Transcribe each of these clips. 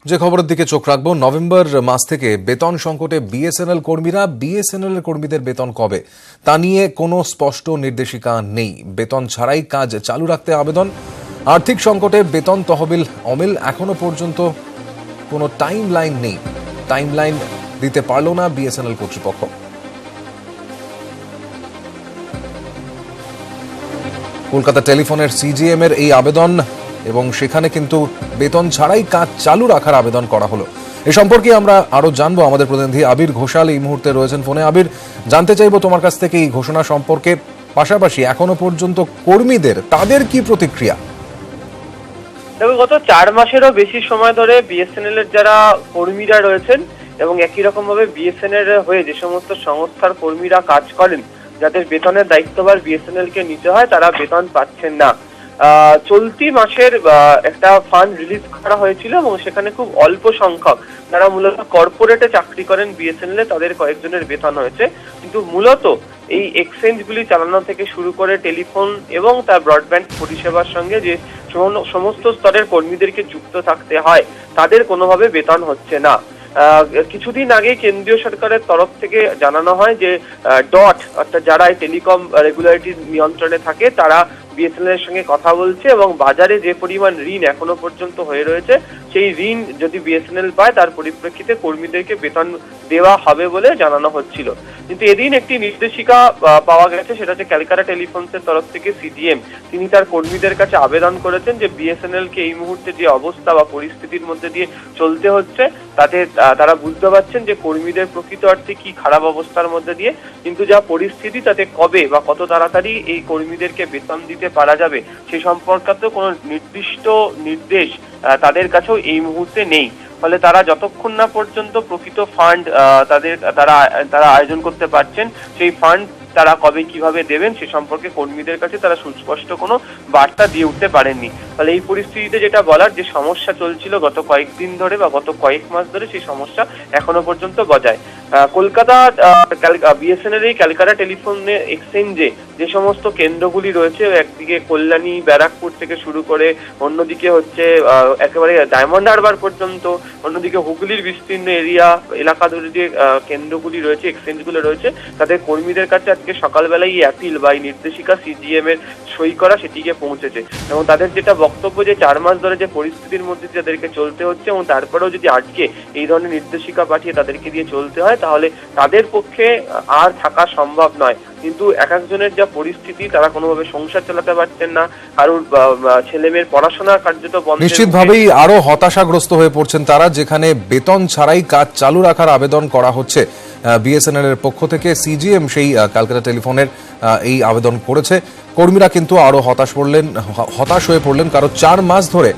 যে খবরের দিকে চোখ রাখবো, নভেম্বর মাস থেকে বেতন সংকটে বিএসএনএল কর্মীরা। বিএসএনএল কর্মীদের বেতন কবে তা নিয়ে কোনো স্পষ্ট নির্দেশিকা নেই। বেতন ছাড়াই কাজ চালু রাখতে আবেদন। আর্থিক সংকটে বেতন তহবিল অমিল, এখনো পর্যন্ত কোনো টাইম লাইন নেই। টাইম লাইন দিতে পারল না বিএসএনএল কর্তৃপক্ষ। কলকাতা টেলিফোনের সিজিএম এর এই আবেদন এবং সেখানে কিন্তু বেতন ছাড়াই কাজ চালু রাখার আবেদন করা হলো। এ সম্পর্কে আমরা আরো জানবো। আমাদের প্রতিনিধি আবির ঘোষাল এই মুহূর্তে রয়েছেন ফোনে। আবির, জানতে চাইবো তোমার কাছ থেকে এই ঘোষণা সম্পর্কে, পাশাপাশি এখনো পর্যন্ত কর্মীদের তাদের কি প্রতিক্রিয়া। দেখো, গত 4 মাসেরও বেশি সময় ধরে বিএসএনএল এর যারা কর্মীরা রয়েছেন এবং একই রকম ভাবে বিএসএনএল এর হয়ে যে সমস্ত সংস্থার কর্মীরা কাজ করেন, যাদের বেতনের দায়িত্বভার বিএসএনএল কে নিতে হয়, তারা বেতন পাচ্ছেন না। চলতি মাসের একটা ফান্ড রিলিজ করা হয়েছিল এবং সেখানে খুব অল্প সংখ্যক যারা মূলত কর্পোরেটে চাকরি করেন বিএসএনএল এ, তাদের কয়েকজনের বেতন হয়েছে। কিন্তু মূলত এই এক্সচেঞ্জগুলি চালানো থেকে শুরু করে টেলিফোন এবং তার ব্রডব্যান্ড পরিষেবার সঙ্গে যে সমস্ত স্তরের কর্মীদেরকে যুক্ত থাকতে হয়, তাদের কোনোভাবে বেতন হচ্ছে না। কিছুদিন আগে কেন্দ্রীয় সরকারের তরফ থেকে জানানো হয় যে ডট অর্থাৎ যারা এই টেলিকম রেগুলেটরি নিয়ন্ত্রণে থাকে, তারা বিএসএনএল এর সঙ্গে কথা বলছে এবং বাজারে যে পরিমাণ ঋণ এখনো পর্যন্ত হয়ে রয়েছে, সেই ঋণ যদি বিএসএনএল পায় তার পরিপ্রেক্ষিতে কর্মীদেরকে বেতন দেওয়া হবে বলে জানানো হচ্ছিল। কিন্তু এদিন একটি নির্দেশিকা পাওয়া গেছে, সেটা হচ্ছে ক্যালকাটা টেলিফোনসের তরফ থেকে সিডিএম তিনি তার কর্মীদের কাছে আবেদন করেছেন যে বিএসএনএল কে এই মুহূর্তে যে অবস্থা বা পরিস্থিতির মধ্যে দিয়ে চলতে হচ্ছে, তাতে তারা বুঝতে পারছেন যে কর্মীদের প্রকৃত অর্থে কি খারাপ অবস্থার মধ্যে দিয়ে, কিন্তু যা পরিস্থিতি তাতে কবে বা কত তাড়াতাড়ি এই কর্মীদেরকে বেতন দিতে পারা যাবে সে সম্পর্কিত কোনো নির্দিষ্ট নির্দেশ তাদের কাছেও এই মুহূর্তে নেই। ফলে তারা যতক্ষণ না পর্যন্ত প্রকৃত ফান্ড তারা আয়োজন করতে পারছেন, সেই ফান্ড তারা কবে কিভাবে দেবেন সে সম্পর্কে কর্মীদের কাছে তারা সুস্পষ্ট কোনো বার্তা দিয়ে উঠতে পারেননি। ফলে এই পরিস্থিতিতে যেটা বলার, যে সমস্যা চলছিল গত কয়েকদিন ধরে বা গত কয়েক মাস ধরে, সেই সমস্যা এখনো পর্যন্ত বজায়। কলকাতা বিএসএনএল এই ক্যালকাটা টেলিফোন এক্সচেঞ্জে যে সমস্ত কেন্দ্রগুলি রয়েছে, একদিকে কল্যাণী ব্যারাকপুর থেকে শুরু করে, অন্যদিকে হচ্ছে একেবারে ডায়মন্ড হারবার পর্যন্ত, অন্যদিকে হুগলির বিস্তীর্ণ এলাকা ধরে যে কেন্দ্রগুলি রয়েছে, এক্সচেঞ্জগুলো রয়েছে, তাদের কর্মীদের কাছে আজকে সকালবেলায় এই অ্যাপিল বা এই নির্দেশিকা সিজিএম এর সই করা সেটিকে পৌঁছেছে। এবং তাদের যেটা বক্তব্য, যে 4 মাস ধরে যে পরিস্থিতির মধ্যে তাদেরকে চলতে হচ্ছে এবং তারপরেও যদি আজকে এই ধরনের নির্দেশিকা পাঠিয়ে তাদেরকে দিয়ে চলতে হয়, তাহলে তাদের পক্ষে আর থাকা সম্ভব নয়। কিন্তু এক একজনের যা পরিস্থিতি, তারা কোনোভাবে সংসার চালাতে পারছেন না, কারোর ছেলে মেয়ের পড়াশোনা কার্যত বন্ধ। নিশ্চিতভাবেই আরো হতাশাগ্রস্ত হয়ে পড়ছেন তারা, যেখানে বেতন ছাড়াই কাজ চালু রাখার আবেদন করা হচ্ছে বিএসএনএল এর পক্ষ থেকে। সিজিএম সেই ক্যালকাটা টেলিফোনের এই আবেদন করেছে। কর্মীরা কিন্তু আরো হতাশ হয়ে পড়লেন, কারণ 4 মাস ধরে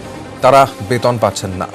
তারা বেতন পাচ্ছেন না।